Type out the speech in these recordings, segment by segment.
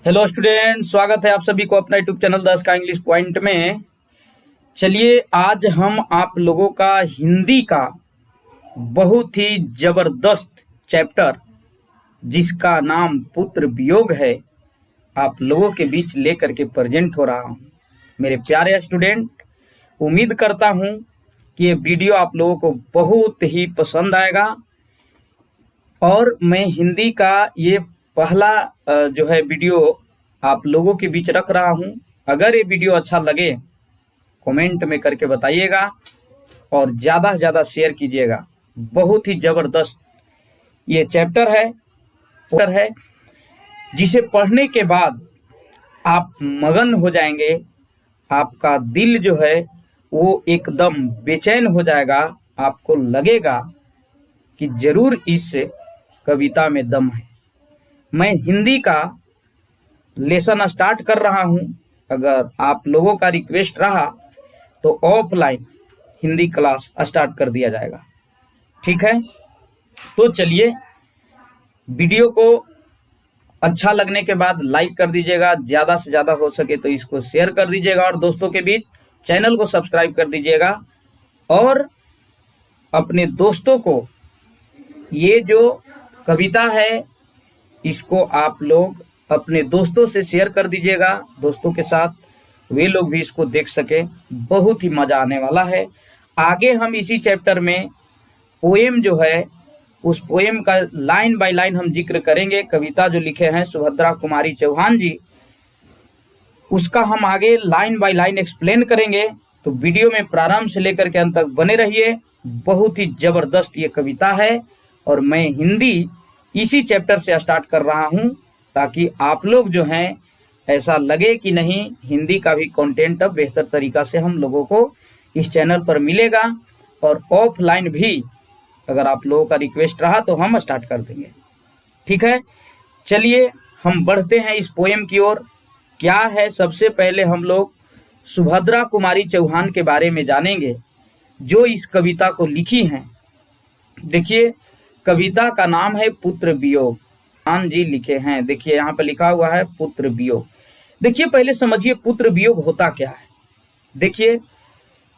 Hello student, स्वागत है आप सभी को अपना यूट्यूब चैनल 10 का इंग्लिश पॉइंट में। चलिए आज हम आप लोगों का हिंदी का बहुत ही जबरदस्त चैप्टर जिसका नाम पुत्र वियोग है आप लोगों के बीच लेकर के प्रेजेंट हो रहा हूं। मेरे प्यारे स्टूडेंट, उम्मीद करता हूं कि ये वीडियो आप लोगों को बहुत ही पसंद आएगा और मैं हिंदी का ये पहला जो है वीडियो आप लोगों के बीच रख रहा हूं। अगर ये वीडियो अच्छा लगे कमेंट में करके बताइएगा और ज़्यादा से ज़्यादा शेयर कीजिएगा। बहुत ही ज़बरदस्त ये चैप्टर है जिसे पढ़ने के बाद आप मगन हो जाएंगे। आपका दिल जो है वो एकदम बेचैन हो जाएगा। आपको लगेगा कि जरूर इस कविता में दम है। मैं हिंदी का लेसन स्टार्ट कर रहा हूं। अगर आप लोगों का रिक्वेस्ट रहा तो ऑफलाइन हिंदी क्लास स्टार्ट कर दिया जाएगा, ठीक है। तो चलिए, वीडियो को अच्छा लगने के बाद लाइक कर दीजिएगा, ज़्यादा से ज़्यादा हो सके तो इसको शेयर कर दीजिएगा और दोस्तों के बीच चैनल को सब्सक्राइब कर दीजिएगा और अपने दोस्तों को ये जो कविता है इसको आप लोग अपने दोस्तों से शेयर कर दीजिएगा, दोस्तों के साथ वे लोग भी इसको देख सके। बहुत ही मजा आने वाला है। आगे हम इसी चैप्टर में पोएम जो है उस पोएम का लाइन बाय लाइन हम जिक्र करेंगे। कविता जो लिखे हैं सुभद्रा कुमारी चौहान जी, उसका हम आगे लाइन बाय लाइन एक्सप्लेन करेंगे। तो वीडियो में प्रारंभ से लेकर के अंत तक बने रहिए। बहुत ही जबरदस्त ये कविता है और मैं हिंदी इसी चैप्टर से स्टार्ट कर रहा हूं ताकि आप लोग जो हैं ऐसा लगे कि नहीं, हिंदी का भी कंटेंट अब बेहतर तरीका से हम लोगों को इस चैनल पर मिलेगा और ऑफलाइन भी अगर आप लोगों का रिक्वेस्ट रहा तो हम स्टार्ट कर देंगे, ठीक है। चलिए हम बढ़ते हैं इस पोएम की ओर। क्या है, सबसे पहले हम लोग सुभद्रा कुमारी चौहान के बारे में जानेंगे जो इस कविता को लिखी हैं। देखिए, कविता का नाम है पुत्र वियोग। चौहान जी लिखे हैं। देखिए यहाँ पे लिखा हुआ है पुत्र वियोग। देखिए पहले समझिए पुत्र वियोग होता क्या है। देखिए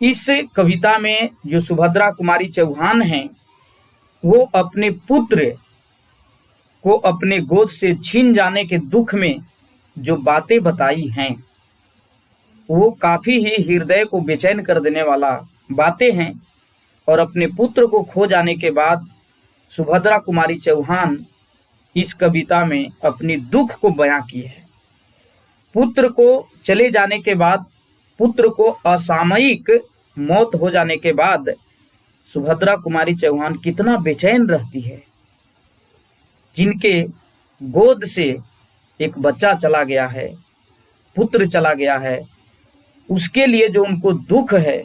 इस कविता में जो सुभद्रा कुमारी चौहान हैं वो अपने पुत्र को अपने गोद से छीन जाने के दुख में जो बातें बताई हैं वो काफी ही हृदय को बेचैन कर देने वाला बातें हैं। और अपने पुत्र को खो जाने के बाद सुभद्रा कुमारी चौहान इस कविता में अपनी दुख को बयां की है। पुत्र को चले जाने के बाद, पुत्र को असामयिक मौत हो जाने के बाद सुभद्रा कुमारी चौहान कितना बेचैन रहती है। जिनके गोद से एक बच्चा चला गया है, पुत्र चला गया है, उसके लिए जो उनको दुख है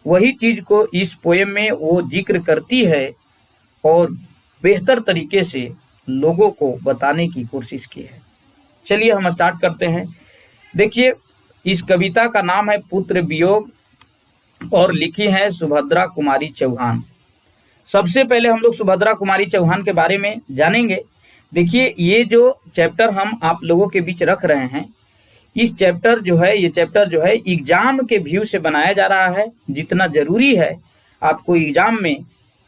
वही चीज को इस पोएम में वो जिक्र करती है और बेहतर तरीके से लोगों को बताने की कोशिश की है। चलिए हम स्टार्ट करते हैं। देखिए इस कविता का नाम है पुत्र वियोग और लिखी है सुभद्रा कुमारी चौहान। सबसे पहले हम लोग सुभद्रा कुमारी चौहान के बारे में जानेंगे। देखिए ये जो चैप्टर हम आप लोगों के बीच रख रहे हैं, इस चैप्टर जो है ये चैप्टर जो है एग्जाम के व्यू से बनाया जा रहा है। जितना जरूरी है आपको एग्जाम में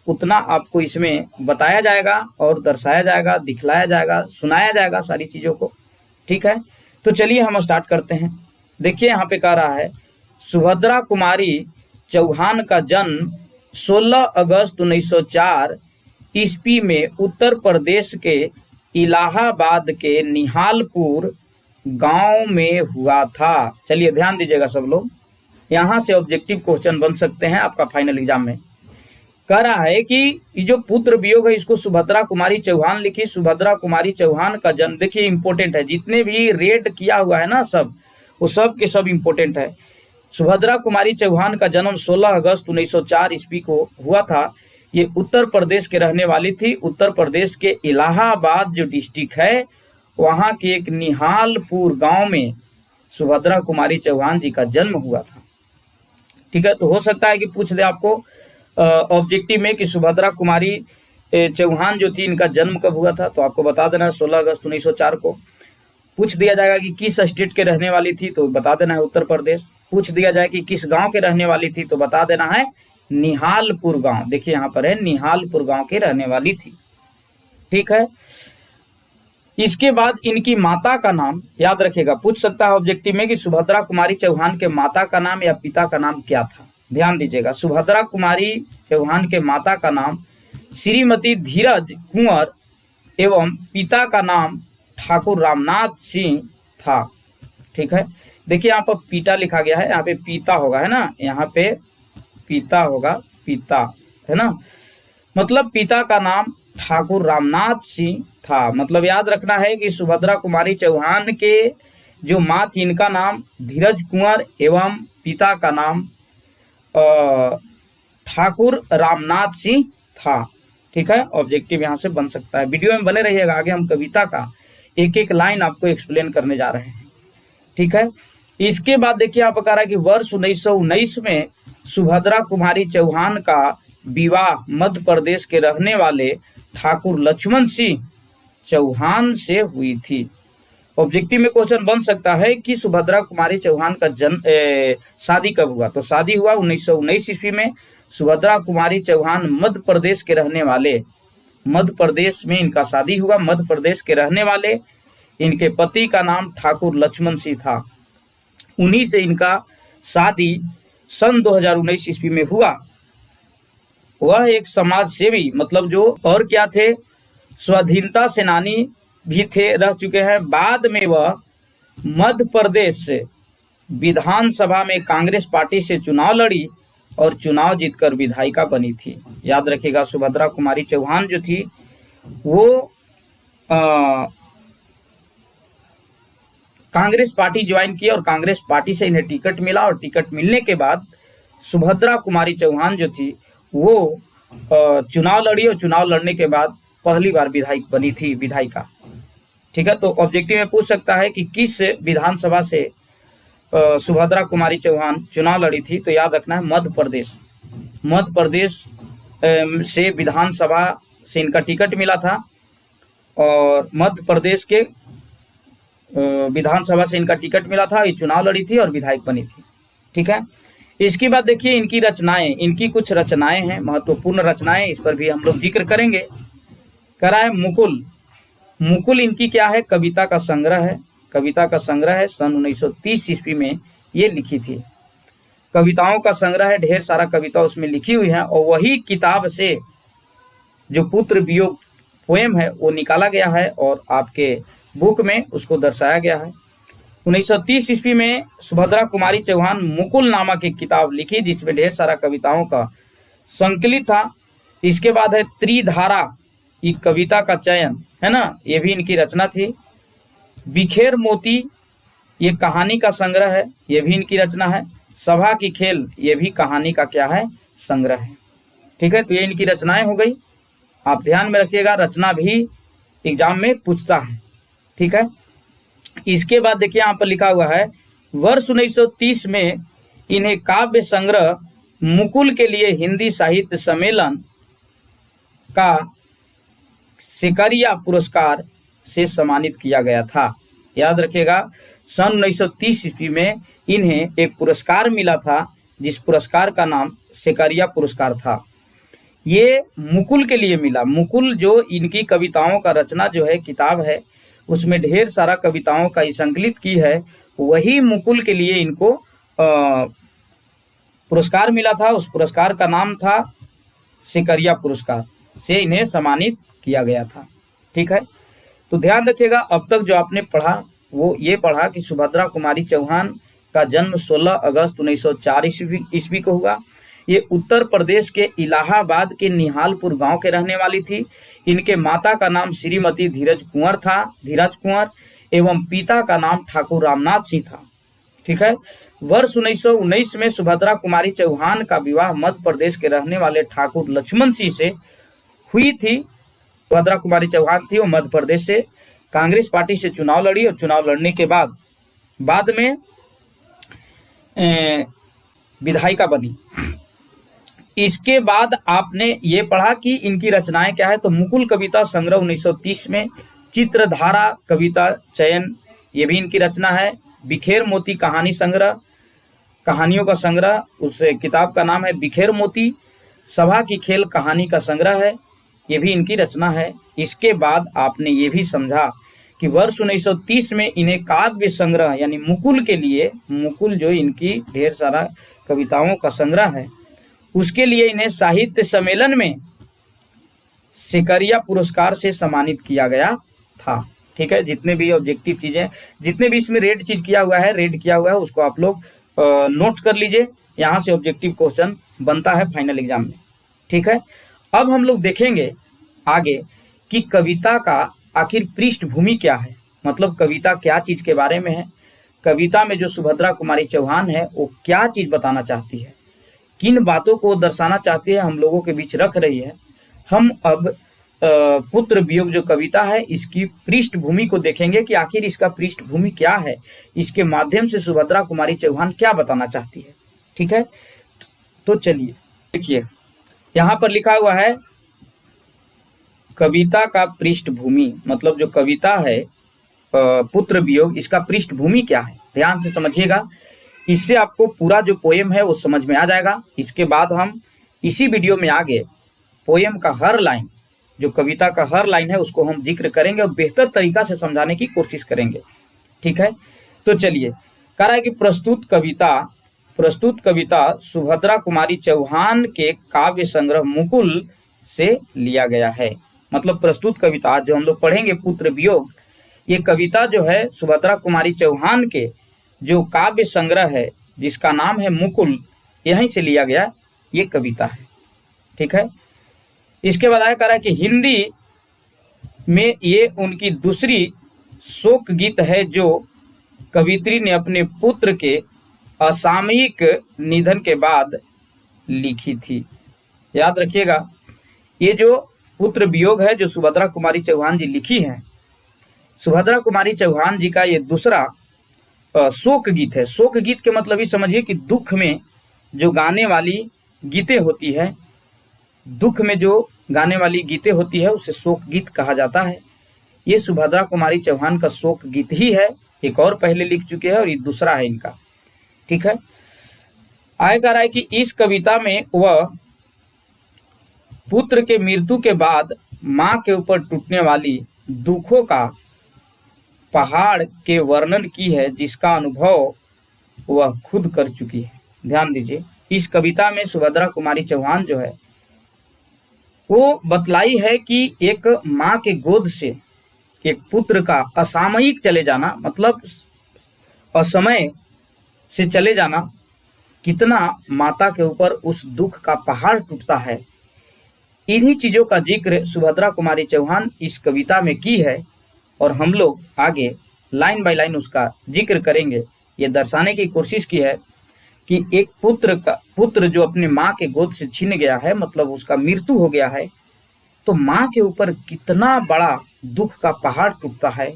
उतना आपको इसमें बताया जाएगा और दर्शाया जाएगा, दिखलाया जाएगा, सुनाया जाएगा सारी चीज़ों को, ठीक है। तो चलिए हम स्टार्ट करते हैं। देखिए यहाँ पे कह रहा है सुभद्रा कुमारी चौहान का जन्म 16 अगस्त 1904 ईस्वी में उत्तर प्रदेश के इलाहाबाद के निहालपुर गांव में हुआ था। चलिए ध्यान दीजिएगा सब लोग, यहाँ से ऑब्जेक्टिव क्वेश्चन बन सकते हैं आपका फाइनल एग्जाम में। कह रहा है कि ये जो पुत्र वियोग है इसको सुभद्रा कुमारी चौहान लिखी। सुभद्रा कुमारी चौहान का जन्म, देखिए इंपॉर्टेंट है, जितने भी रेड किया हुआ है ना सब, वो सब के सब इंपॉर्टेंट है। सुभद्रा कुमारी चौहान का जन्म 16 अगस्त 1904 ईस्वी को हुआ था। ये उत्तर प्रदेश के रहने वाली थी। उत्तर प्रदेश के इलाहाबाद जो डिस्ट्रिक्ट है वहाँ के एक निहालपुर गांव में सुभद्रा कुमारी चौहान जी का जन्म हुआ था, ठीक है। तो हो सकता है कि पूछ दे आपको ऑब्जेक्टिव में कि सुभद्रा कुमारी चौहान जो थी इनका जन्म कब हुआ था, तो आपको बता देना 16 अगस्त 1904 को। पूछ दिया जाएगा कि किस स्टेट के रहने वाली थी, तो बता देना है उत्तर प्रदेश। पूछ दिया जाए कि किस गांव के रहने वाली थी, तो बता देना है निहालपुर गांव। देखिए यहाँ पर है निहालपुर गांव के रहने वाली थी। ठीक है, इसके बाद इनकी माता का नाम याद रखिएगा, पूछ सकता है ऑब्जेक्टिव में कि सुभद्रा कुमारी चौहान के माता का नाम या पिता का नाम क्या था। ध्यान दीजिएगा, सुभद्रा कुमारी चौहान के माता का नाम श्रीमती धीरज कुंवर एवं पिता का नाम ठाकुर रामनाथ सिंह था। ठीक है, देखिए यहाँ पर पिता लिखा गया है, यहाँ पे पिता होगा, है ना, यहाँ पे पिता होगा, पिता, है ना, मतलब पिता का नाम ठाकुर रामनाथ सिंह था। मतलब याद रखना है कि सुभद्रा कुमारी चौहान के जो माँ थी, इनका नाम धीरज कुंवर एवं पिता का नाम ठाकुर रामनाथ सिंह था। ठीक है, ऑब्जेक्टिव यहाँ से बन सकता है। वीडियो में बने रहिएगा, आगे हम कविता का एक एक लाइन आपको एक्सप्लेन करने जा रहे हैं। ठीक है, इसके बाद देखिए यहाँ पर कह रहा है कि वर्ष 1919 में सुभद्रा कुमारी चौहान का विवाह मध्य प्रदेश के रहने वाले ठाकुर लक्ष्मण सिंह चौहान से हुई थी। ऑब्जेक्टिव में क्वेश्चन बन सकता है कि सुभद्रा कुमारी चौहान का शादी कब हुआ, तो शादी हुआ 1919 ईस्वी में। सुभद्रा कुमारी चौहान मध्य प्रदेश के रहने वाले, मध्य प्रदेश में इनका शादी हुआ, मध्य प्रदेश के रहने वाले। इनके पति का नाम ठाकुर लक्ष्मण सिंह था। उन्हीं से इनका शादी सन 2019 ईस्वी में हुआ। वह एक समाज सेवी, मतलब जो और क्या थे, स्वाधीनता सेनानी भी थे, रह चुके हैं। बाद में वह मध्य प्रदेश से विधानसभा में कांग्रेस पार्टी से चुनाव लड़ी और चुनाव जीतकर विधायिका बनी थी। याद रखिएगा, सुभद्रा कुमारी चौहान जो थी वो कांग्रेस पार्टी ज्वाइन की और कांग्रेस पार्टी से इन्हें टिकट मिला और टिकट मिलने के बाद सुभद्रा कुमारी चौहान जो थी वो चुनाव लड़ी और चुनाव लड़ने के बाद पहली बार विधायक बनी थी, विधायिका। ठीक है, तो ऑब्जेक्टिव में पूछ सकता है कि किस विधानसभा से सुभद्रा कुमारी चौहान चुनाव लड़ी थी, तो याद रखना है मध्य प्रदेश। मध्य प्रदेश से विधानसभा से इनका टिकट मिला था और मध्य प्रदेश के विधानसभा से इनका टिकट मिला था, ये चुनाव लड़ी थी और विधायक बनी थी। ठीक है, इसके बाद देखिए इनकी रचनाएं, इनकी कुछ रचनाएं हैं, महत्वपूर्ण रचनाएं, इस पर भी हम लोग जिक्र करेंगे। करा है मुकुल। मुकुल इनकी क्या है, कविता का संग्रह है। कविता का संग्रह है, सन 1930 ईस्वी में ये लिखी थी। कविताओं का संग्रह है, ढेर सारा कविता उसमें लिखी हुई है और वही किताब से जो पुत्र वियोग पोएम है वो निकाला गया है और आपके बुक में उसको दर्शाया गया है। 1930 ईस्वी में सुभद्रा कुमारी चौहान मुकुल नामक एक किताब लिखी जिसमें ढेर सारा कविताओं का संकलित था। इसके बाद है त्रिधारा, ये कविता का चयन, है ना, ये भी इनकी रचना थी। बिखेर मोती, ये कहानी का संग्रह है, ये भी इनकी रचना है। सभा की खेल, ये भी कहानी का क्या है, संग्रह है। ठीक है, तो ये इनकी रचनाएं हो गई। आप ध्यान में रखिएगा, रचना भी एग्जाम में पूछता है। ठीक है, इसके बाद देखिए यहाँ पर लिखा हुआ है वर्ष 1930 में इन्हें काव्य संग्रह मुकुल के लिए हिंदी साहित्य सम्मेलन का सिकरिया पुरस्कार से सम्मानित किया गया था। याद रखिएगा, सन 1930 ईस्वी में इन्हें एक पुरस्कार मिला था जिस पुरस्कार का नाम सिकरिया पुरस्कार था। ये मुकुल के लिए मिला। मुकुल जो इनकी कविताओं का रचना जो है किताब है, उसमें ढेर सारा कविताओं का संकलित की है, वही मुकुल के लिए इनको पुरस्कार मिला था। उस पुरस्कार का नाम था सिकरिया पुरस्कार, से इन्हें सम्मानित किया गया था। ठीक है, तो ध्यान रखिएगा, अब तक जो आपने पढ़ा वो ये पढ़ा कि सुभद्रा कुमारी चौहान का जन्म 16 अगस्त 1904 ईस्वी को हुआ। ये उत्तर प्रदेश के इलाहाबाद के निहालपुर गांव के रहने वाली थी। इनके माता का नाम श्रीमती धीरज कुंवर था, धीरज कुंवर, एवं पिता का नाम ठाकुर रामनाथ सिंह था। ठीक है, वर्ष 1919 में सुभद्रा कुमारी चौहान का विवाह मध्य प्रदेश के रहने वाले ठाकुर लक्ष्मण सिंह से हुई थी। सुभद्रा कुमारी चौहान थी, वो मध्य प्रदेश से कांग्रेस पार्टी से चुनाव लड़ी और चुनाव लड़ने के बाद में विधायिका बनी। इसके बाद आपने ये पढ़ा कि इनकी रचनाएं क्या है, तो मुकुल कविता संग्रह 1930 में, चित्रधारा कविता चयन ये भी इनकी रचना है। बिखेर मोती कहानी संग्रह, कहानियों का संग्रह, उस किताब का नाम है बिखेर मोती। सभा की खेल कहानी का संग्रह है, ये भी इनकी रचना है। इसके बाद आपने ये भी समझा कि वर्ष 1930 में इन्हें काव्य संग्रह यानी मुकुल के लिए, मुकुल जो इनकी ढेर सारा कविताओं का संग्रह है, उसके लिए इन्हें साहित्य सम्मेलन में सिकरिया पुरस्कार से सम्मानित किया गया था। ठीक है, जितने भी ऑब्जेक्टिव चीजें, जितने भी इसमें रेड किया हुआ है उसको आप लोग नोट कर लीजिए। यहाँ से ऑब्जेक्टिव क्वेश्चन बनता है फाइनल एग्जाम में। ठीक है, अब हम लोग देखेंगे आगे कि कविता का आखिर पृष्ठभूमि क्या है, मतलब कविता क्या चीज के बारे में है। कविता में जो सुभद्रा कुमारी चौहान है वो क्या चीज बताना चाहती है, किन बातों को दर्शाना चाहती है, हम लोगों के बीच रख रही है। हम अब पुत्र वियोग जो कविता है इसकी पृष्ठभूमि को देखेंगे कि आखिर इसका पृष्ठभूमि क्या है, इसके माध्यम से सुभद्रा कुमारी चौहान क्या बताना चाहती है। ठीक है, तो चलिए देखिए, यहाँ पर लिखा हुआ है कविता का पृष्ठभूमि, मतलब जो कविता है पुत्र वियोग, इसका पृष्ठभूमि क्या है, ध्यान से समझिएगा। इससे आपको पूरा जो पोएम है वो समझ में आ जाएगा। इसके बाद हम इसी वीडियो में आगे पोएम का हर लाइन, जो कविता का हर लाइन है उसको हम जिक्र करेंगे और बेहतर तरीका से समझाने की कोशिश करेंगे। ठीक है, तो चलिए, कह रहा है कि प्रस्तुत कविता सुभद्रा कुमारी चौहान के काव्य संग्रह मुकुल से लिया गया है। मतलब प्रस्तुत कविता जो हम लोग पढ़ेंगे पुत्र वियोग, ये कविता जो है सुभद्रा कुमारी चौहान के जो काव्य संग्रह है जिसका नाम है मुकुल, यहीं से लिया गया ये कविता है। ठीक है, इसके बाद आया कह रहा है कि हिंदी में ये उनकी दूसरी शोक गीत है जो कवित्री ने अपने पुत्र के असामयिक निधन के बाद लिखी थी। याद रखिएगा, ये जो पुत्र वियोग है जो सुभद्रा कुमारी चौहान जी लिखी है, सुभद्रा कुमारी चौहान जी का ये दूसरा शोक गीत है। शोक गीत के मतलब ये समझिए कि दुख में जो गाने वाली गीतें होती है, दुख में जो गाने वाली गीतें होती है उसे शोक गीत कहा जाता है। ये सुभद्रा कुमारी चौहान का शोक गीत ही है, एक और पहले लिख चुके हैं और ये दूसरा है इनका। ठीक है, आगे कह रहा है कि इस कविता में वह पुत्र के मृत्यु के बाद मां के ऊपर टूटने वाली दुखों का पहाड़ के वर्णन की है जिसका अनुभव वह खुद कर चुकी है। ध्यान दीजिए, इस कविता में सुभद्रा कुमारी चौहान जो है वो बतलाई है कि एक माँ के गोद से एक पुत्र का असामयिक चले जाना, मतलब असमय से चले जाना, कितना माता के ऊपर उस दुख का पहाड़ टूटता है। इन्हीं चीजों का जिक्र सुभद्रा कुमारी चौहान इस कविता में की है और हम लोग आगे लाइन बाय लाइन उसका जिक्र करेंगे। ये दर्शाने की कोशिश की है कि एक पुत्र जो अपने माँ के गोद से छीन गया है, मतलब उसका मृत्यु हो गया है, तो माँ के ऊपर कितना बड़ा दुख का पहाड़ टूटता है।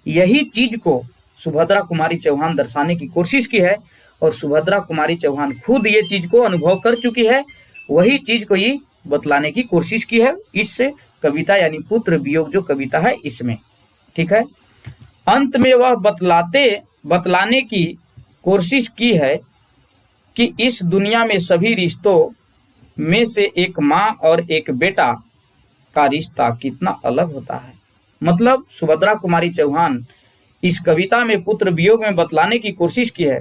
यही चीज को सुभद्रा कुमारी चौहान दर्शाने की कोशिश की है और सुभद्रा कुमारी चौहान खुद ये चीज को अनुभव कर चुकी है, वही चीज को ये बतलाने की कोशिश की है इस कविता यानी पुत्र वियोग जो कविता है इसमें। ठीक है, अंत में वह बतलाने की कोशिश की है कि इस दुनिया में सभी रिश्तों में से एक माँ और एक बेटा का रिश्ता कितना अलग होता है। मतलब सुभद्रा कुमारी चौहान इस कविता में पुत्र वियोग में बतलाने की कोशिश की है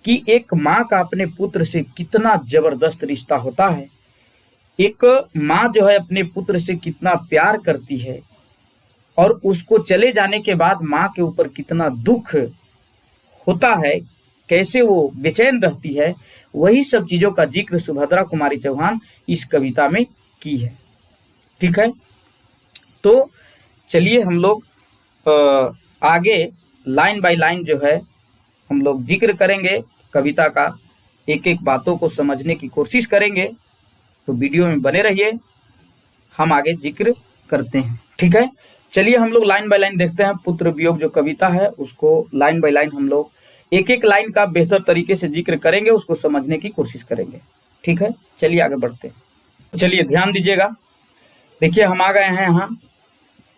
कि एक माँ का अपने पुत्र से कितना जबरदस्त रिश्ता होता है। एक माँ जो है अपने पुत्र से कितना प्यार करती है और उसको चले जाने के बाद माँ के ऊपर कितना दुख होता है, कैसे वो बेचैन रहती है, वही सब चीजों का जिक्र सुभद्रा कुमारी चौहान इस कविता में की है। ठीक है, तो चलिए हम लोग आगे लाइन बाय लाइन जो है हम लोग जिक्र करेंगे कविता का, एक एक बातों को समझने की कोशिश करेंगे। तो वीडियो में बने रहिए, हम आगे जिक्र करते हैं। ठीक है, चलिए हम लोग लाइन बाय लाइन देखते हैं। पुत्र वियोग जो कविता है उसको लाइन बाय लाइन हम लोग एक एक लाइन का बेहतर तरीके से जिक्र करेंगे, उसको समझने की कोशिश करेंगे। ठीक है, चलिए आगे बढ़ते हैं। चलिए ध्यान दीजिएगा, देखिए हम आ गए हैं यहाँ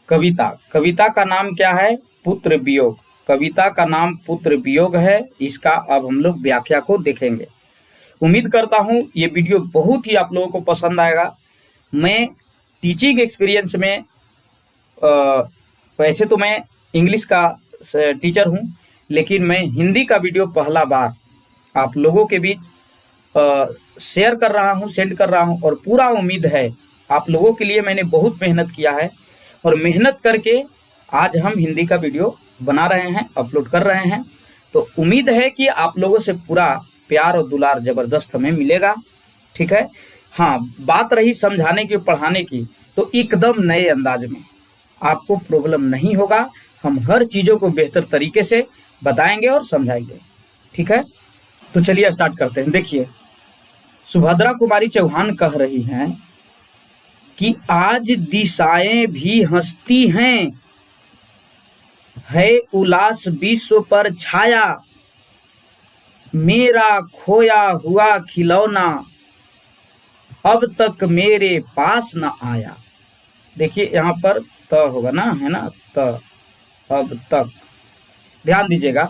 कविता का नाम क्या है, पुत्र वियोग। कविता का नाम पुत्र वियोग है। इसका अब हम लोग व्याख्या को देखेंगे। उम्मीद करता हूँ ये वीडियो बहुत ही आप लोगों को पसंद आएगा। मैं टीचिंग एक्सपीरियंस में वैसे तो मैं इंग्लिश का टीचर हूँ, लेकिन मैं हिंदी का वीडियो पहला बार आप लोगों के बीच शेयर कर रहा हूँ, सेंड कर रहा हूँ, और पूरा उम्मीद है आप लोगों के लिए मैंने बहुत मेहनत किया है, और मेहनत करके आज हम हिंदी का वीडियो बना रहे हैं, अपलोड कर रहे हैं। तो उम्मीद है कि आप लोगों से पूरा प्यार और दुलार ज़बरदस्त हमें मिलेगा। ठीक है। हाँ, बात रही समझाने की, पढ़ाने की, तो एकदम नए अंदाज में, आपको प्रॉब्लम नहीं होगा। हम हर चीज़ों को बेहतर तरीके से बताएंगे और समझाएंगे। ठीक है, तो चलिए स्टार्ट करते हैं। देखिए, सुभद्रा कुमारी चौहान कह रही हैं कि आज दिशाएं भी हंसती हैं, है उल्लास विश्व पर छाया, मेरा खोया हुआ खिलौना अब तक मेरे पास न आया। देखिए यहाँ पर त होगा ना, है ना, त, अब तक। ध्यान दीजिएगा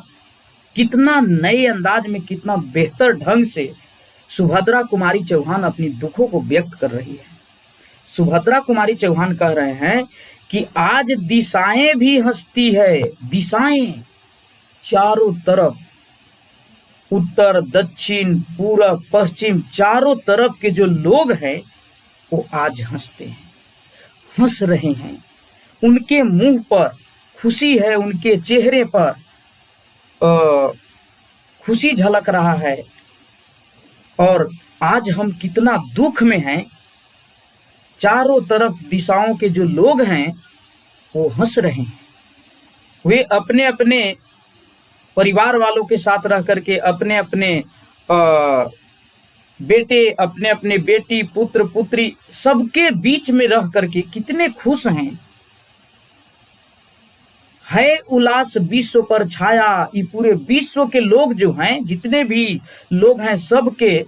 कितना नए अंदाज में, कितना बेहतर ढंग से सुभद्रा कुमारी चौहान अपनी दुखों को व्यक्त कर रही है। सुभद्रा कुमारी चौहान कह रहे हैं कि आज दिशाएं भी हंसती है। दिशाएं, चारों तरफ, उत्तर, दक्षिण, पूरब, पश्चिम, चारों तरफ के जो लोग हैं वो आज हंसते हैं, हंस रहे हैं। उनके मुंह पर खुशी है, उनके चेहरे पर खुशी झलक रहा है। और आज हम कितना दुख में हैं, चारों तरफ दिशाओं के जो लोग हैं वो हंस रहे हैं। वे अपने अपने परिवार वालों के साथ रह करके, अपने अपने बेटे, अपने अपने बेटी, पुत्र पुत्री, सबके बीच में रह करके कितने खुश हैं। है उल्लास विश्व पर छाया, ये पूरे विश्व के लोग जो हैं, जितने भी लोग हैं, सबके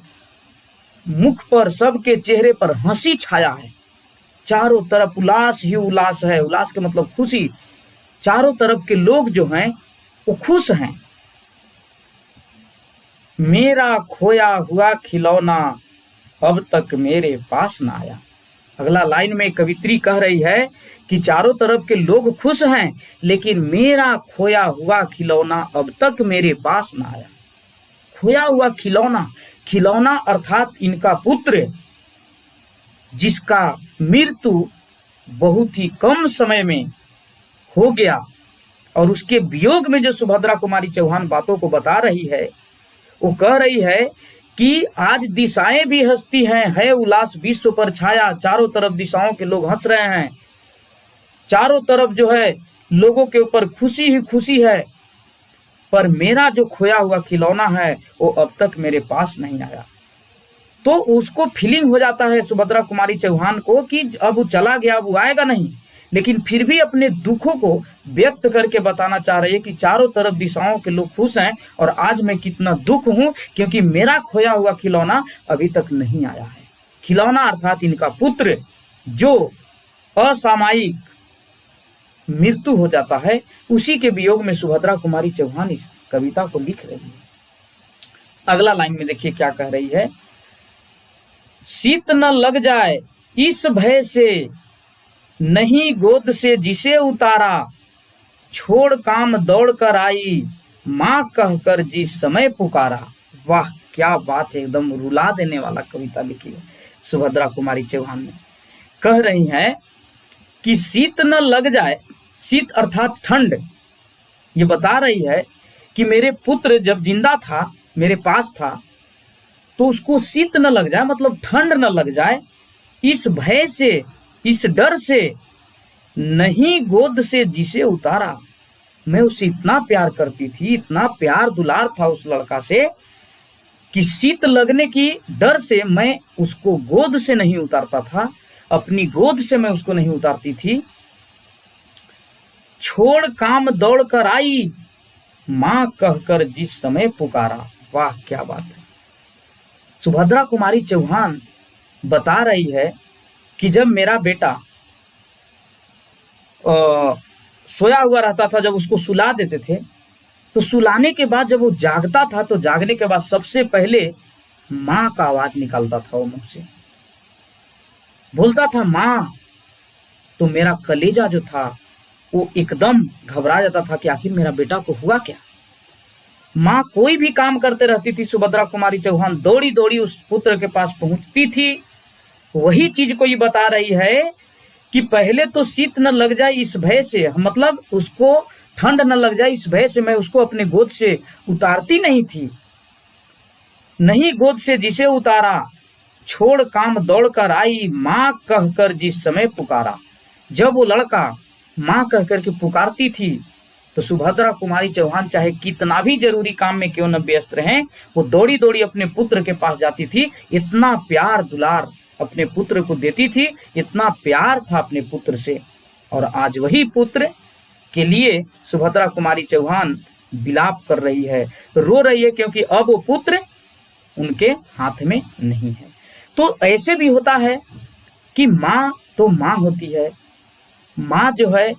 मुख पर, सबके चेहरे पर हंसी छाया है। चारों तरफ उल्लास ही उल्लास है। उल्लास का मतलब खुशी। चारों तरफ के लोग जो हैं वो खुश हैं। मेरा खोया हुआ खिलौना अब तक मेरे पास ना आया। अगला लाइन में कवित्री कह रही है कि चारों तरफ के लोग खुश हैं, लेकिन मेरा खोया हुआ खिलौना अब तक मेरे पास ना आया। खोया हुआ खिलौना, खिलौना अर्थात इनका पुत्र, जिसका मृत्यु बहुत ही कम समय में हो गया, और उसके वियोग में जो सुभद्रा कुमारी चौहान बातों को बता रही है, वो कह रही है कि आज दिशाएं भी हंसती हैं, है उल्लास विश्व पर छाया, चारों तरफ दिशाओं के लोग हंस रहे हैं, चारों तरफ जो है लोगों के ऊपर खुशी ही खुशी है, पर मेरा जो खोया हुआ खिलौना है वो अब तक मेरे पास नहीं आया। तो उसको फीलिंग हो जाता है सुभद्रा कुमारी चौहान को कि अब वो चला गया, अब वो आएगा नहीं, लेकिन फिर भी अपने दुखों को व्यक्त करके बताना चाह रही है कि चारों तरफ दिशाओं के लोग खुश हैं, और आज मैं कितना दुख हूं क्योंकि मेरा खोया हुआ खिलौना अभी तक नहीं आया है। खिलौना अर्थात इनका पुत्र, जो असामयिक मृत्यु हो जाता है, उसी के वियोग में सुभद्रा कुमारी चौहान इस कविता को लिख रही है। अगला लाइन में देखिए क्या कह रही है। शीत न लग जाए इस भय से, नहीं गोद से जिसे उतारा, छोड़ काम दौड़ कर आई, माँ कहकर जिस समय पुकारा। वाह क्या बात है, एकदम रुला देने वाला कविता लिखी है सुभद्रा कुमारी चौहान ने। कह रही हैं कि शीत न लग जाए, शीत अर्थात ठंड, ये बता रही है कि मेरे पुत्र जब जिंदा था, मेरे पास था, तो उसको शीत न लग जाए, मतलब ठंड न लग जाए, इस भय से, इस डर से, नहीं गोद से जिसे उतारा। मैं उसे इतना प्यार करती थी, इतना प्यार दुलार था उस लड़का से, कि शीत लगने की डर से मैं उसको गोद से नहीं उतारता था, अपनी गोद से मैं उसको नहीं उतारती थी। छोड़ काम दौड़ कर आई, माँ कहकर जिस समय पुकारा। वाह क्या बात है। सुभद्रा कुमारी चौहान बता रही है कि जब मेरा बेटा सोया हुआ रहता था, जब उसको सुला देते थे, तो सुलाने के बाद जब वो जागता था तो जागने के बाद सबसे पहले माँ का आवाज निकालता था वो मुंह से, बोलता था माँ। तो मेरा कलेजा जो था वो एकदम घबरा जाता था कि आखिर मेरा बेटा को हुआ क्या। माँ कोई भी काम करते रहती थी, सुभद्रा कुमारी चौहान दौड़ी दौड़ी उस पुत्र के पास पहुंचती थी। वही चीज को ये बता रही है कि पहले तो शीत न लग जाए इस भय से, मतलब उसको ठंड न लग जाए इस भय से मैं उसको अपने गोद से उतारती नहीं थी। नहीं गोद से जिसे उतारा, छोड़ काम दौड़ कर आई, माँ कहकर जिस समय पुकारा। जब वो लड़का माँ कहकर के पुकारती थी तो सुभद्रा कुमारी चौहान चाहे कितना भी जरूरी काम में क्यों न व्यस्त रहें, वो दौड़ी दौड़ी अपने पुत्र के पास जाती थी। इतना प्यार दुलार अपने पुत्र को देती थी, इतना प्यार था अपने पुत्र से। और आज वही पुत्र के लिए सुभद्रा कुमारी चौहान विलाप कर रही है, रो रही है, क्योंकि अब वो पुत्र उनके हाथ में नहीं है। तो ऐसे भी होता है कि माँ तो माँ होती है, माँ जो है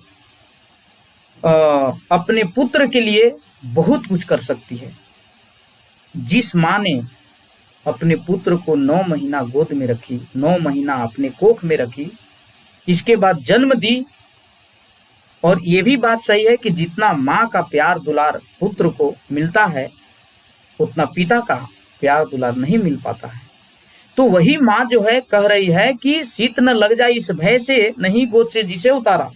अपने पुत्र के लिए बहुत कुछ कर सकती है। जिस माँ ने अपने पुत्र को 9 महीना गोद में रखी, 9 महीना अपने कोख में रखी, इसके बाद जन्म दी। और ये भी बात सही है कि जितना माँ का प्यार दुलार पुत्र को मिलता है उतना पिता का प्यार दुलार नहीं मिल पाता है। तो वही माँ जो है कह रही है कि शीत न लग जाए इस भय से, नहीं गोद से जिसे उतारा।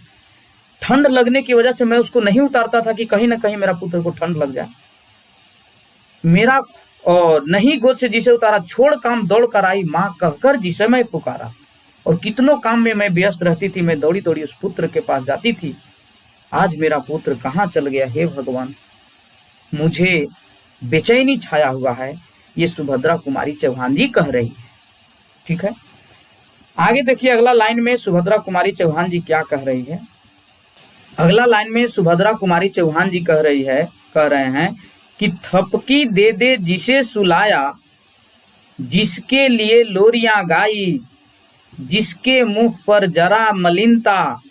ठंड लगने की वजह से मैं उसको नहीं उतारता था कि कहीं ना कहीं मेरा पुत्र को ठंड लग जाए। मेरा और नहीं गोद से जिसे उतारा, छोड़ काम दौड़ कर आई, माँ कहकर जिसे मैं पुकारा। और कितनों काम में मैं व्यस्त रहती थी, मैं दौड़ी दौड़ी उस पुत्र के पास जाती थी। आज मेरा पुत्र कहाँ चल गया, हे भगवान, मुझे बेचैनी छाया हुआ है। ये सुभद्रा कुमारी चौहान जी कह रही है। ठीक है, आगे देखिए अगला लाइन में सुभद्रा कुमारी चौहान जी क्या कह रही है। अगला लाइन में सुभद्रा कुमारी चौहान जी कह रहे हैं कि थपकी दे दे जिसे सुलाया, जिसके लिए लोरियां गाई, जिसके मुख पर जरा मलिनता,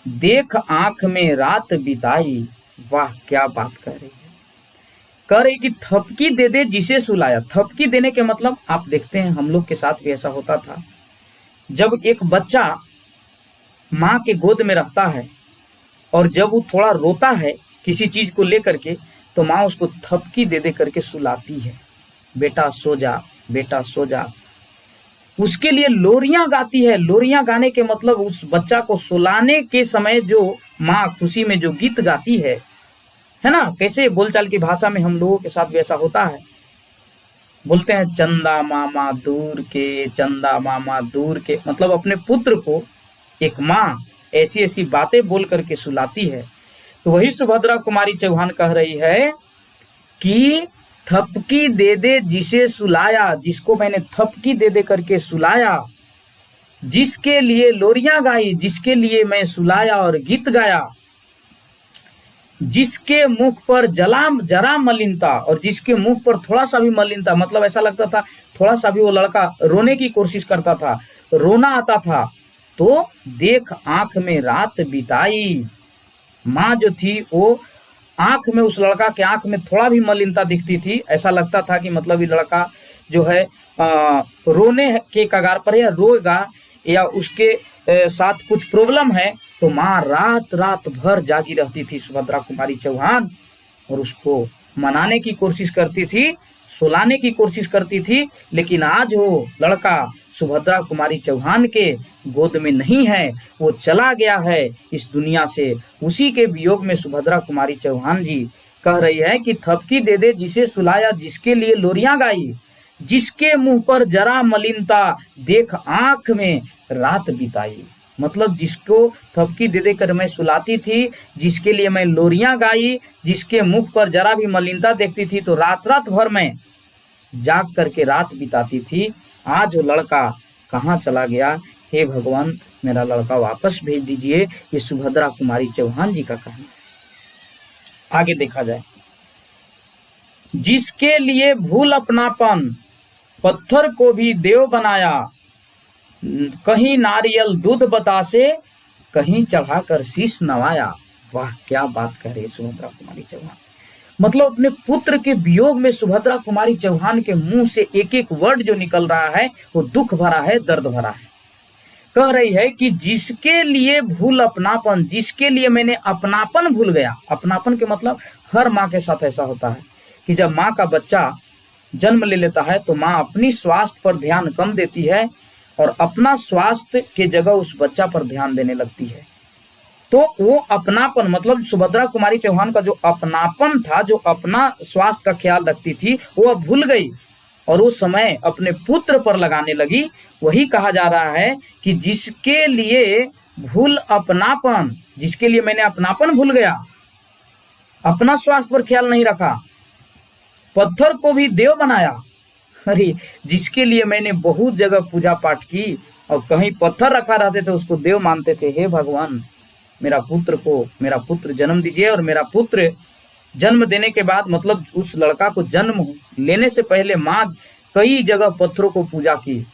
देख आंख में रात बिताई। वाह क्या बात कह रही है, कह रही कि थपकी दे दे जिसे सुलाया। थपकी देने के मतलब आप देखते हैं हम लोग के साथ भी ऐसा होता था। जब एक बच्चा माँ के गोद में रहता है और जब वो थोड़ा रोता है किसी चीज को लेकर के, तो माँ उसको थपकी दे दे करके सुलाती है, बेटा सो जा, बेटा सो जा। उसके लिए लोरियां गाती है। लोरियां गाने के मतलब उस बच्चा को सुलाने के समय जो माँ खुशी में जो गीत गाती है ना, कैसे बोलचाल की भाषा में हम लोगों के साथ भी ऐसा होता है, बोलते हैं चंदा मामा दूर के, चंदा मामा दूर के, मतलब अपने पुत्र को एक माँ ऐसी ऐसी बातें बोल करके सुलाती है। तो वही सुभद्रा कुमारी चौहान कह रही है कि थपकी दे दे जिसे सुलाया, जिसको मैंने थपकी दे दे करके सुलाया, जिसके लिए लोरियां गाई, जिसके लिए मैं सुलाया और गीत गाया, जिसके मुख पर जरा मलिनता, और जिसके मुख पर थोड़ा सा भी मलिनता, मतलब ऐसा लगता था थोड़ा सा भी वो लड़का रोने की कोशिश करता था, रोना आता था, तो देख आंख में रात बिताई। माँ जो थी वो आंख में, उस लड़का के आंख में थोड़ा भी मलिनता दिखती थी, ऐसा लगता था कि मतलब ये लड़का जो है रोने के कगार पर या रोएगा या उसके साथ कुछ प्रॉब्लम है, तो माँ रात रात भर जागी रहती थी सुभद्रा कुमारी चौहान और उसको मनाने की कोशिश करती थी, सुलाने की कोशिश करती थी। लेकिन आज वो लड़का सुभद्रा कुमारी चौहान के गोद में नहीं है, वो चला गया है इस दुनिया से। उसी के वियोग में सुभद्रा कुमारी चौहान जी कह रही है कि थपकी दे दे जिसे सुलाया, जिसके लिए लोरियां गाई, जिसके मुंह पर जरा मलिनता, देख आंख में रात बिताई। मतलब जिसको थपकी दे दे कर मैं सुलाती थी, जिसके लिए मैं लोरियां गाई, जिसके मुख पर जरा भी मलिनता देखती थी, तो रात रात भर मैं जाग करके रात बिताती थी। आज वो लड़का कहाँ चला गया, हे भगवान मेरा लड़का वापस भेज दीजिए। ये सुभद्रा कुमारी चौहान जी का कहना है। आगे देखा जाए, जिसके लिए भूल अपनापन, पत्थर को भी देव बनाया, कहीं नारियल दूध बतासे, कहीं चढ़ाकर शीश नवाया। वाह क्या बात कह रही है सुभद्रा कुमारी चौहान। मतलब अपने पुत्र के वियोग में सुभद्रा कुमारी चौहान के मुंह से एक एक वर्ड जो निकल रहा है वो दुख भरा है, दर्द भरा है। कह रही है कि जिसके लिए भूल अपनापन, जिसके लिए मैंने अपनापन भूल गया। अपनापन के मतलब हर माँ के साथ ऐसा होता है कि जब माँ का बच्चा जन्म ले लेता है तो माँ अपनी स्वास्थ्य पर ध्यान कम देती है और अपना स्वास्थ्य के जगह उस बच्चा पर ध्यान देने लगती है। तो वो अपनापन मतलब सुभद्रा कुमारी चौहान का जो अपनापन था, जो अपना स्वास्थ्य का ख्याल रखती थी, वो अब भूल गई और वो समय अपने पुत्र पर लगाने लगी। वही कहा जा रहा है कि जिसके लिए भूल अपनापन, जिसके लिए मैंने अपनापन भूल गया, अपना स्वास्थ्य पर ख्याल नहीं रखा, पत्थर को भी देव बनाया। अरे जिसके लिए मैंने बहुत जगह पूजा पाठ की और कहीं पत्थर रखा रहते थे उसको देव मानते थे। हे भगवान, मेरा पुत्र जन्म दीजिए। और मेरा पुत्र जन्म देने के बाद मतलब उस लड़का को जन्म लेने से पहले माँ कई जगह पत्थरों को पूजा की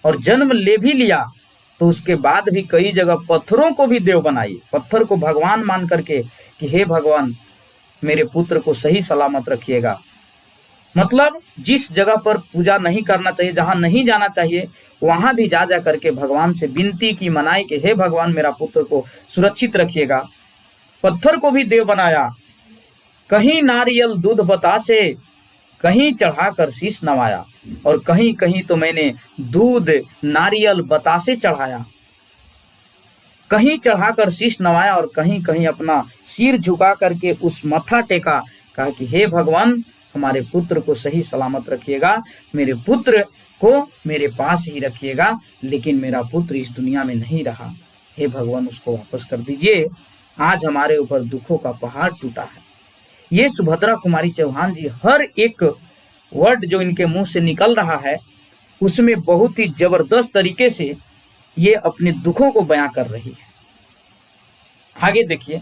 और जन्म ले भी लिया तो उसके बाद भी कई जगह पत्थरों को भी देव बनाई, पत्थर को भगवान मान करके कि हे भगवान मेरे पुत्र को सही सलामत रखिएगा। मतलब जिस जगह पर पूजा नहीं करना चाहिए, जहां नहीं जाना चाहिए, वहां भी जा करके भगवान से विनती की, मनाई कि हे भगवान मेरा पुत्र को सुरक्षित रखिएगा। पत्थर को भी देव बनाया, कहीं नारियल दूध बतासे, कहीं चढ़ाकर शीश नवाया और कहीं कहीं तो मैंने दूध नारियल बतासे चढ़ाया, कहीं चढ़ाकर शीश नवाया और कहीं कहीं अपना सिर झुका करके उस मत्था टेका, कहा कि हे भगवान हमारे पुत्र को सही सलामत रखिएगा, मेरे पुत्र को मेरे पास ही रखिएगा, लेकिन मेरा पुत्र इस दुनिया में नहीं रहा, हे भगवान उसको वापस कर दीजिए। आज हमारे ऊपर दुखों का पहाड़ टूटा है। ये सुभद्रा कुमारी चौहान जी हर एक वर्ड जो इनके मुंह से निकल रहा है उसमें बहुत ही जबरदस्त तरीके से ये अपने दुखों को बयां कर रही है। आगे देखिए,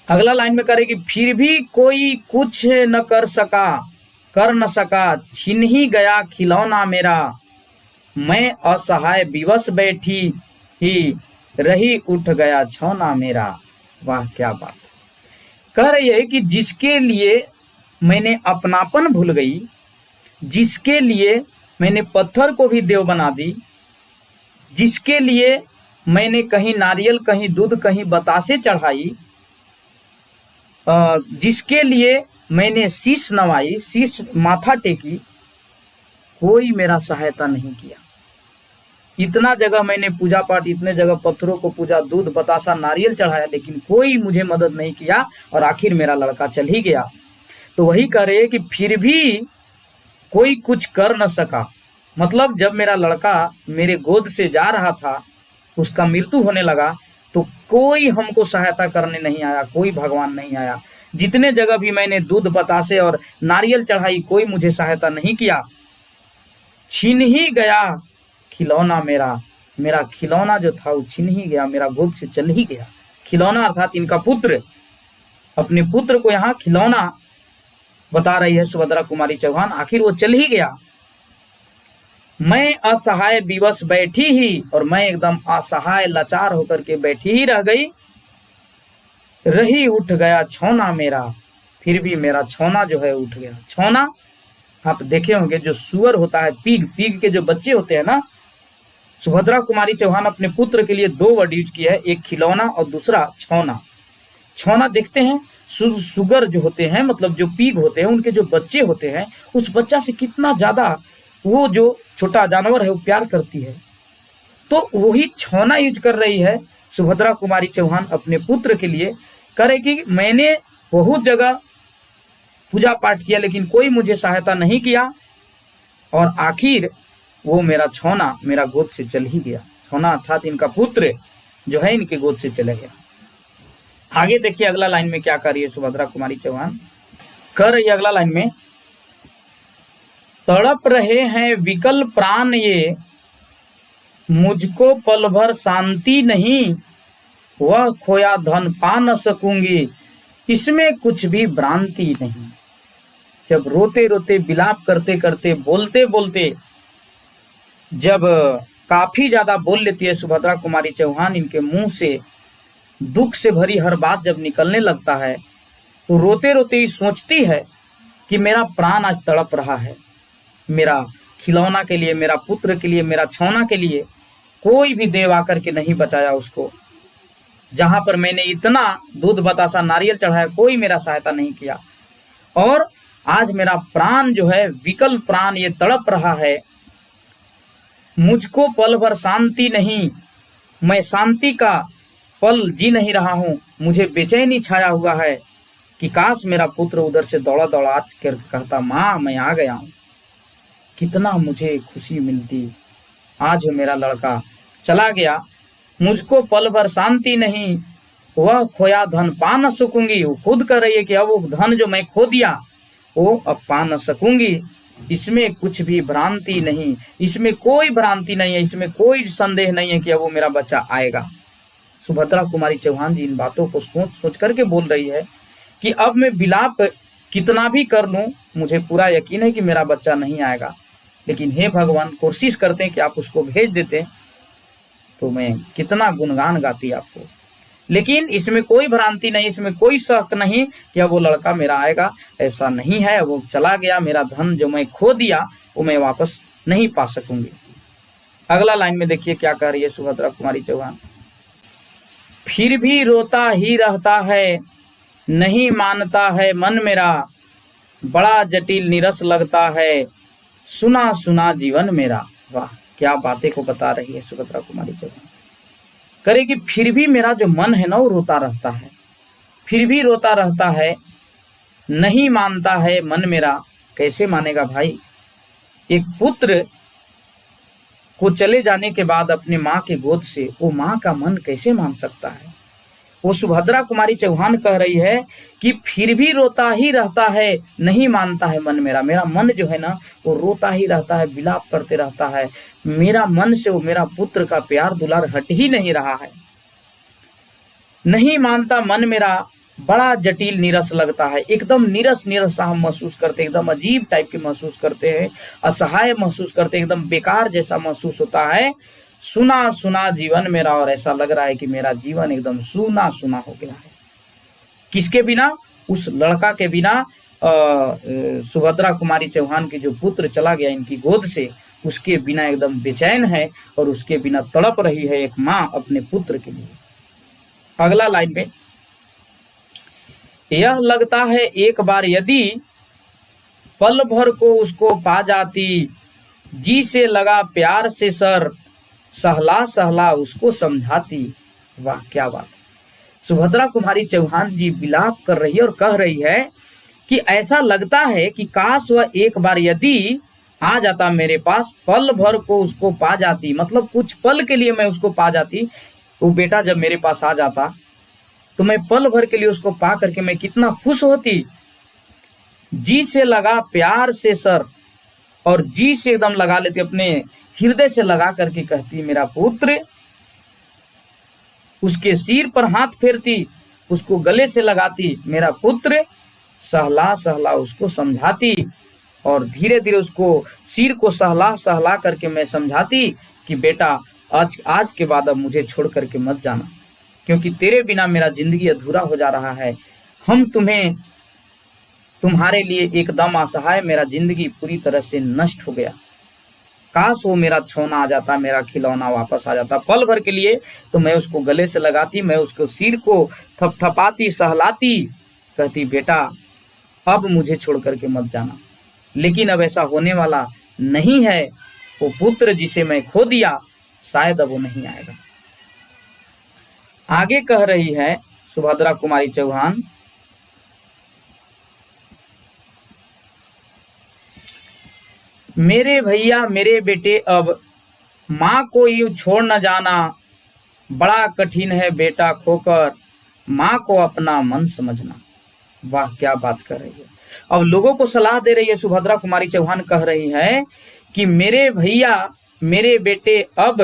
अगला लाइन में करेगी, फिर भी कोई कुछ न कर न सका, छीन ही गया खिलौना मेरा, मैं असहाय विवश बैठी ही रही, उठ गया छौना मेरा। वाह क्या बात। कह रही है कि जिसके लिए मैंने अपनापन भूल गई, जिसके लिए मैंने पत्थर को भी देव बना दी, जिसके लिए मैंने कहीं नारियल, कहीं दूध, कहीं बतासे चढ़ाई, जिसके लिए मैंने शीश नवाई, शीश माथा टेकी, कोई मेरा सहायता नहीं किया। इतना जगह मैंने पूजा पाठ, इतने जगह पत्थरों को पूजा, दूध बतासा नारियल चढ़ाया, लेकिन कोई मुझे मदद नहीं किया और आखिर मेरा लड़का चल ही गया। तो वही कह रहे कि फिर भी कोई कुछ कर न सका, मतलब जब मेरा लड़का मेरे गोद से जा रहा था, उसका मृत्यु होने लगा, तो कोई हमको सहायता करने नहीं आया, कोई भगवान नहीं आया। जितने जगह भी मैंने दूध बतासे और नारियल चढ़ाई, कोई मुझे सहायता नहीं किया। छीन ही गया खिलौना मेरा, मेरा खिलौना जो था वो छीन ही गया, मेरा गोद से चल ही गया। खिलौना अर्थात इनका पुत्र, अपने पुत्र को यहाँ खिलौना बता रही है सुभद्रा कुमारी चौहान, आखिर वो चल ही गया। मैं असहाय विवश बैठी ही, और मैं एकदम असहाय लाचार होकर के बैठी ही रह गई, रही उठ गया छौना मेरा, फिर भी मेरा छौना जो है उठ गया। छौना आप देखे होंगे जो सुअर होता है, पीग, पीग के जो बच्चे होते हैं ना, सुभद्रा कुमारी चौहान अपने पुत्र के लिए दो वर्ड यूज किया है, एक खिलौना और दूसरा छौना। छौना देखते हैं सुगर जो होते हैं, मतलब जो पीग होते हैं, उनके जो बच्चे होते हैं, उस बच्चा से कितना ज्यादा वो जो छोटा जानवर है वो प्यार करती है। तो वही छौना यूज कर रही है सुभद्रा कुमारी चौहान अपने पुत्र के लिए। करे कि मैंने बहुत जगह पूजा पाठ किया लेकिन कोई मुझे सहायता नहीं किया और आखिर वो मेरा छौना मेरा गोद से चल ही गया। छौना अर्थात इनका पुत्र जो है इनके गोद से चले गया। आगे देखिए अगला लाइन में क्या कर रही है सुभद्रा कुमारी चौहान। कर रही है अगला लाइन में, तड़प रहे हैं विकल प्राण ये, मुझको पल भर शांति नहीं, वह खोया धन पा न सकूंगी, इसमें कुछ भी भ्रांति नहीं। जब रोते रोते, विलाप करते करते, बोलते बोलते जब काफी ज्यादा बोल लेती है सुभद्रा कुमारी चौहान। इनके मुंह से दुख से भरी हर बात जब निकलने लगता है तो रोते रोते ही सोचती है कि मेरा प्राण आज तड़प रहा है, मेरा खिलौना के लिए, मेरा पुत्र के लिए, मेरा छौना के लिए कोई भी देव आकर के नहीं बचाया उसको। जहां पर मैंने इतना दूध बतासा नारियल चढ़ाया, कोई मेरा सहायता नहीं किया, और आज मेरा प्राण जो है, विकल प्राण ये तड़प रहा है। मुझको पल भर शांति नहीं, मैं शांति का पल जी नहीं रहा हूं। मुझे बेचैनी छाया हुआ है कि काश मेरा पुत्र उधर से दौड़ा दौड़ा आज कर कहता, माँ मैं आ गया हूं, कितना मुझे खुशी मिलती। आज मेरा लड़का चला गया, मुझको पल भर शांति नहीं, वह खोया धन पा न सकूंगी। वो खुद कह रही है कि अब वो धन जो मैं खो दिया वो अब पा न सकूंगी। इसमें कुछ भी भ्रांति नहीं, इसमें कोई भ्रांति नहीं है, इसमें कोई संदेह नहीं है कि अब वो मेरा बच्चा आएगा। सुभद्रा कुमारी चौहान जी इन बातों को सोच सोच करके बोल रही है कि अब मैं विलाप कितना भी कर लूं, मुझे पूरा यकीन है कि मेरा बच्चा नहीं आएगा, लेकिन हे भगवान, कोशिश करते हैं कि आप उसको भेज देते तो मैं कितना गुणगान गाती आपको। लेकिन इसमें कोई भ्रांति नहीं, इसमें कोई शक नहीं कि अब वो लड़का मेरा आएगा, ऐसा नहीं है। वो चला गया, मेरा धन जो मैं खो दिया वो मैं वापस नहीं पा सकूंगी। अगला लाइन में देखिए क्या कह रही है सुभद्रा कुमारी चौहान। फिर भी रोता ही रहता है, नहीं मानता है मन मेरा, बड़ा जटिल निरस लगता है, सुना सुना जीवन मेरा। वाह, क्या बातें को बता रही है सुभद्रा कुमारी चौहान। करे कि फिर भी मेरा जो मन है ना वो रोता रहता है, फिर भी रोता रहता है, नहीं मानता है मन मेरा। कैसे मानेगा भाई? एक पुत्र को चले जाने के बाद अपने माँ के गोद से वो माँ का मन कैसे मान सकता है? वो सुभद्रा कुमारी चौहान कह रही है कि फिर भी रोता ही रहता है, नहीं मानता है मन मेरा। मेरा मन जो है ना वो रोता ही रहता है, विलाप करते रहता है। मेरा मन से वो मेरा पुत्र का प्यार दुलार हट ही नहीं रहा है। नहीं मानता मन मेरा, बड़ा जटिल नीरस लगता है। एकदम नीरस नीरस सा हम महसूस करते हैं, एकदम अजीब टाइप के महसूस करते हैं, असहाय महसूस करते हैं, एकदम बेकार जैसा महसूस होता है। सुना सुना जीवन मेरा, और ऐसा लग रहा है कि मेरा जीवन एकदम सूना सूना हो गया है। किसके बिना? उस लड़का के बिना। सुभद्रा कुमारी चौहान के जो पुत्र चला गया इनकी गोद से, उसके बिना एकदम बेचैन है और उसके बिना तड़प रही है एक माँ अपने पुत्र के लिए। अगला लाइन में, यह लगता है एक बार यदि पल भर को उसको पा जाती, जी से लगा प्यार से सर, सहला सहला उसको समझाती। वाह, क्या बात। सुभद्रा कुमारी चौहान जी विलाप कर रही है और कह रही है कि ऐसा लगता है कि काश वह एक बार यदि आ जाता मेरे पास, पल भर को उसको पा जाती, मतलब कुछ पल के लिए मैं उसको पा जाती। वो बेटा जब मेरे पास आ जाता तो मैं पल भर के लिए उसको पा करके मैं कितना खुश होती। जी से लगा प्यार से सर, और जी से एकदम लगा लेती, अपने हृदय से लगा करके कहती मेरा पुत्र। उसके सिर पर हाथ फेरती, उसको गले से लगाती मेरा पुत्र, सहला सहला उसको समझाती, और धीरे धीरे उसको सिर को सहला सहला करके मैं समझाती कि बेटा आज के बाद अब मुझे छोड़ करके मत जाना, क्योंकि तेरे बिना मेरा जिंदगी अधूरा हो जा रहा है। हम तुम्हारे लिए एकदम असहाय, मेरा जिंदगी पूरी तरह से नष्ट हो गया। काश वो मेरा छौना आ जाता, मेरा खिलौना वापस आ जाता पल भर के लिए, तो मैं उसको गले से लगाती, मैं उसको सिर को थपथपाती, सहलाती, कहती बेटा अब मुझे छोड़ करके मत जाना। लेकिन अब ऐसा होने वाला नहीं है। वो पुत्र जिसे मैं खो दिया शायद अब वो नहीं आएगा। आगे कह रही है सुभद्रा कुमारी चौहान, मेरे भैया मेरे बेटे अब माँ को यूं छोड़ न जाना, बड़ा कठिन है बेटा खोकर माँ को अपना मन समझना। वाह, क्या बात कर रही है। अब लोगों को सलाह दे रही है सुभद्रा कुमारी चौहान, कह रही है कि मेरे भैया मेरे बेटे अब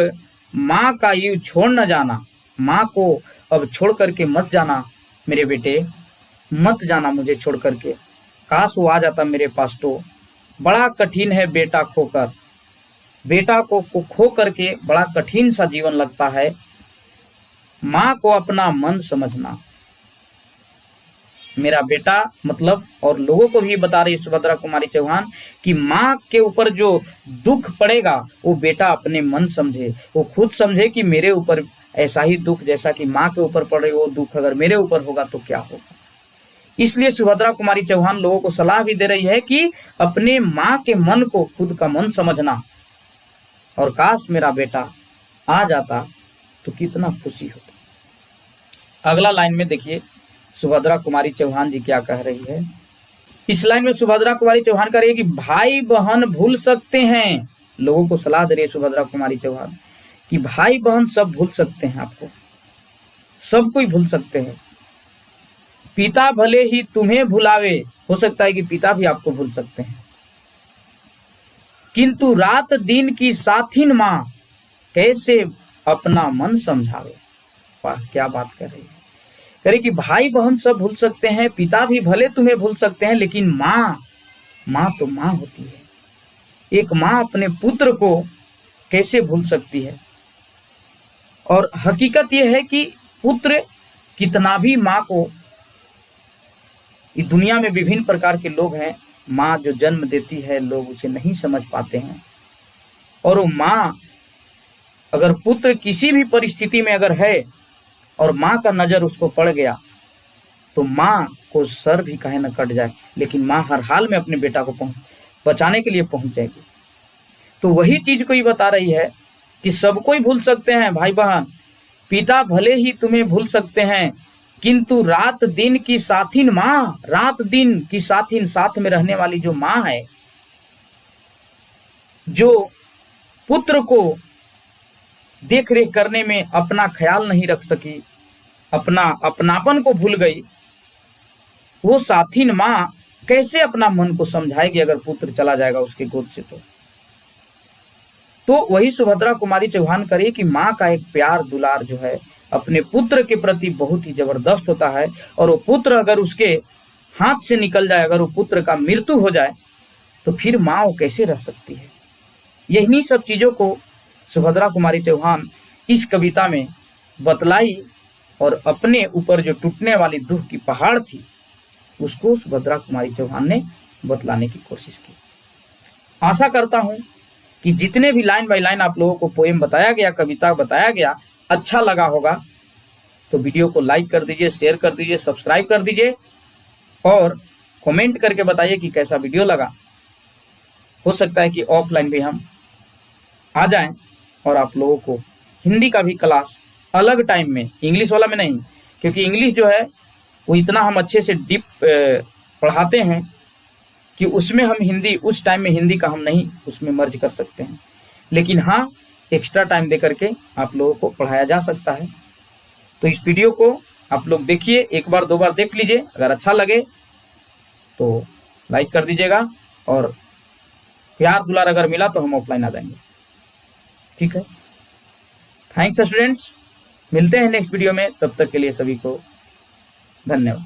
माँ का यूं छोड़ न जाना, माँ को अब छोड़ करके मत जाना मेरे बेटे, मत जाना मुझे छोड़ करके। काश वो आ जाता मेरे पास तो। बड़ा कठिन है बेटा खोकर, बेटा को खो करके बड़ा कठिन सा जीवन लगता है। माँ को अपना मन समझना, मेरा बेटा मतलब, और लोगों को भी बता रही है सुभद्रा कुमारी चौहान कि माँ के ऊपर जो दुख पड़ेगा वो बेटा अपने मन समझे, वो खुद समझे कि मेरे ऊपर ऐसा ही दुख जैसा कि माँ के ऊपर पड़े वो दुख अगर मेरे ऊपर होगा तो क्या होगा। इसलिए सुभद्रा कुमारी चौहान लोगों को सलाह भी दे रही है कि अपने माँ के मन को खुद का मन समझना, और काश मेरा बेटा आ जाता तो कितना खुशी होता। अगला लाइन में देखिए सुभद्रा कुमारी चौहान जी क्या कह रही है। इस लाइन में सुभद्रा कुमारी चौहान कह रही है कि भाई बहन भूल सकते हैं, लोगों को सलाह दे रही है सुभद्रा कुमारी चौहान कि भाई बहन सब भूल सकते हैं, आपको सब कोई भूल सकते हैं। पिता भले ही तुम्हें भुलावे, हो सकता है कि पिता भी आपको भूल सकते हैं, किंतु रात दिन की साथिन माँ कैसे अपना मन समझावे। वाह क्या बात कर रही है। कह रही कि भाई बहन सब भूल सकते हैं, पिता भी भले तुम्हें भूल सकते हैं, लेकिन माँ तो माँ होती है। एक माँ अपने पुत्र को कैसे भूल सकती है। और हकीकत यह है कि पुत्र कितना भी माँ को, इस दुनिया में विभिन्न प्रकार के लोग हैं, माँ जो जन्म देती है लोग उसे नहीं समझ पाते हैं। और वो माँ अगर पुत्र किसी भी परिस्थिति में अगर है और माँ का नजर उसको पड़ गया तो माँ को सर भी काहे न कट जाए, लेकिन माँ हर हाल में अपने बेटा को बचाने के लिए पहुंच जाएगी। तो वही चीज को ही बता रही है कि सबको ही भूल सकते हैं भाई बहन, पिता भले ही तुम्हें भूल सकते हैं, किंतु रात दिन की साथिन माँ, रात दिन की साथिन, साथ में रहने वाली जो माँ है, जो पुत्र को देख रेख करने में अपना ख्याल नहीं रख सकी, अपना अपनापन को भूल गई, वो साथिन माँ कैसे अपना मन को समझाएगी अगर पुत्र चला जाएगा उसके गोद से। तो वही सुभद्रा कुमारी चौहान करिए कि माँ का एक प्यार दुलार जो है अपने पुत्र के प्रति बहुत ही जबरदस्त होता है, और वो पुत्र अगर उसके हाथ से निकल जाए, अगर वो पुत्र का मृत्यु हो जाए तो फिर माँ वो कैसे रह सकती है। यही सब चीजों को सुभद्रा कुमारी चौहान इस कविता में बतलाई, और अपने ऊपर जो टूटने वाली दुख की पहाड़ थी उसको सुभद्रा कुमारी चौहान ने बतलाने की कोशिश की। आशा करता हूं कि जितने भी लाइन बाय लाइन आप लोगों को पोएम बताया गया, कविता बताया गया, अच्छा लगा होगा। तो वीडियो को लाइक कर दीजिए, शेयर कर दीजिए, सब्सक्राइब कर दीजिए, और कमेंट करके बताइए कि कैसा वीडियो लगा। हो सकता है कि ऑफलाइन भी हम आ जाएं और आप लोगों को हिंदी का भी क्लास अलग टाइम में, इंग्लिश वाला में नहीं, क्योंकि इंग्लिश जो है वो इतना हम अच्छे से डीप पढ़ाते हैं कि उसमें हम हिंदी, उस टाइम में हिंदी का हम नहीं उसमें मर्ज कर सकते हैं, लेकिन हाँ एक्स्ट्रा टाइम दे करके आप लोगों को पढ़ाया जा सकता है। तो इस वीडियो को आप लोग देखिए, एक बार दो बार देख लीजिए, अगर अच्छा लगे तो लाइक कर दीजिएगा, और प्यार दुलार अगर मिला तो हम ऑफलाइन आ जाएंगे। ठीक है, थैंक्स स्टूडेंट्स, मिलते हैं नेक्स्ट वीडियो में, तब तक के लिए सभी को धन्यवाद।